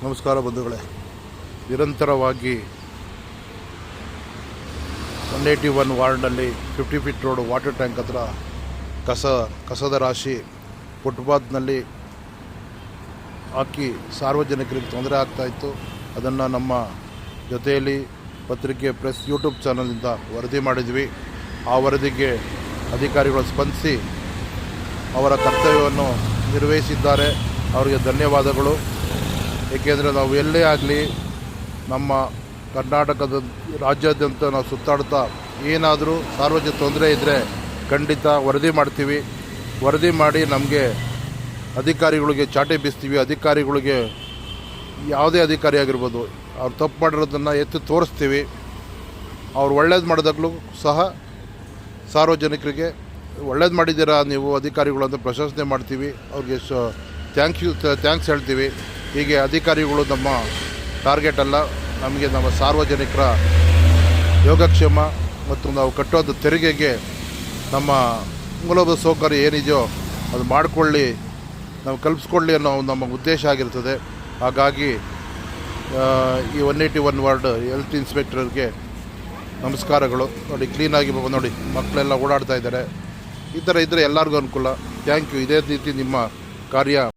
ನಮಸ್ಕಾರ ಬಂಧುಗಳೇ. ನಿರಂತರವಾಗಿ 181 ವಾರ್ಡ್ನಲ್ಲಿ 50 ಫೀಟ್ ರೋಡ್ ವಾಟರ್ ಟ್ಯಾಂಕ್ ಹತ್ರ ಕಸದ ರಾಶಿ ಫುಟ್ಪಾತ್ನಲ್ಲಿ ಹಾಕಿ ಸಾರ್ವಜನಿಕರಿಗೆ ತೊಂದರೆ ಆಗ್ತಾಯಿತ್ತು. ಅದನ್ನು ನಮ್ಮ ಜೊತೆಯಲ್ಲಿ ಪತ್ರಿಕೆ ಪ್ರೆಸ್ ಯೂಟ್ಯೂಬ್ ಚಾನಲಿಂದ ವರದಿ ಮಾಡಿದ್ವಿ. ಆ ವರದಿಗೆ ಅಧಿಕಾರಿಗಳು ಸ್ಪಂದಿಸಿ ಅವರ ಕರ್ತವ್ಯವನ್ನು ನಿರ್ವಹಿಸಿದ್ದಾರೆ. ಅವರಿಗೆ ಧನ್ಯವಾದಗಳು. ಏಕೆಂದರೆ ನಾವು ಎಲ್ಲೇ ಆಗಲಿ ನಮ್ಮ ಕರ್ನಾಟಕದ ರಾಜ್ಯಾದ್ಯಂತ ನಾವು ಸುತ್ತಾಡ್ತಾ ಏನಾದರೂ ಸಾರ್ವಜನಿಕ ತೊಂದರೆ ಇದ್ದರೆ ಖಂಡಿತ ವರದಿ ಮಾಡ್ತೀವಿ. ವರದಿ ಮಾಡಿ ನಮಗೆ ಅಧಿಕಾರಿಗಳಿಗೆ ಚಾಟಿ ಬೀಸ್ತೀವಿ. ಅಧಿಕಾರಿಗಳಿಗೆ ಯಾವುದೇ ಅಧಿಕಾರಿ ಆಗಿರ್ಬೋದು, ಅವ್ರು ತಪ್ಪು ಮಾಡಿರೋದನ್ನು ಎತ್ತಿ ತೋರಿಸ್ತೀವಿ. ಅವ್ರು ಒಳ್ಳೇದು ಮಾಡಿದಾಗಲೂ ಸಹ ಸಾರ್ವಜನಿಕರಿಗೆ ಒಳ್ಳೇದು ಮಾಡಿದ್ದೀರಾ ನೀವು ಅಧಿಕಾರಿಗಳು ಅಂತ ಪ್ರಶಂಸನೆ ಮಾಡ್ತೀವಿ. ಅವ್ರಿಗೆ ಥ್ಯಾಂಕ್ಸ್ ಹೇಳ್ತೀವಿ. ಹೀಗೆ ಅಧಿಕಾರಿಗಳು ನಮ್ಮ ಟಾರ್ಗೆಟ್ ಅಲ್ಲ, ನಮಗೆ ನಮ್ಮ ಸಾರ್ವಜನಿಕರ ಯೋಗಕ್ಷೇಮ ಮತ್ತು ನಾವು ಕಟ್ಟೋದು ತೆರಿಗೆಗೆ ನಮ್ಮ ಮೂಲಭೂತ ಸೌಕರ್ಯ ಏನಿದೆಯೋ ಅದು ಮಾಡಿಕೊಳ್ಳಿ, ನಾವು ಕಲ್ಪಿಸ್ಕೊಳ್ಳಿ ಅನ್ನೋ ನಮ್ಮ ಉದ್ದೇಶ ಆಗಿರ್ತದೆ. ಹಾಗಾಗಿ ಈ 181 ವಾರ್ಡ್ ಹೆಲ್ತ್ ಇನ್ಸ್ಪೆಕ್ಟರ್ಗೆ ನಮಸ್ಕಾರಗಳು. ನೋಡಿ, ಕ್ಲೀನಾಗಿ ನೋಡಿ, ಮಕ್ಕಳೆಲ್ಲ ಓಡಾಡ್ತಾ ಇದ್ದಾರೆ. ಈ ಥರ ಇದ್ದರೆ ಎಲ್ಲರಿಗೂ ಅನುಕೂಲ. Thank you. ಇದೇ ರೀತಿ ನಿಮ್ಮ ಕಾರ್ಯ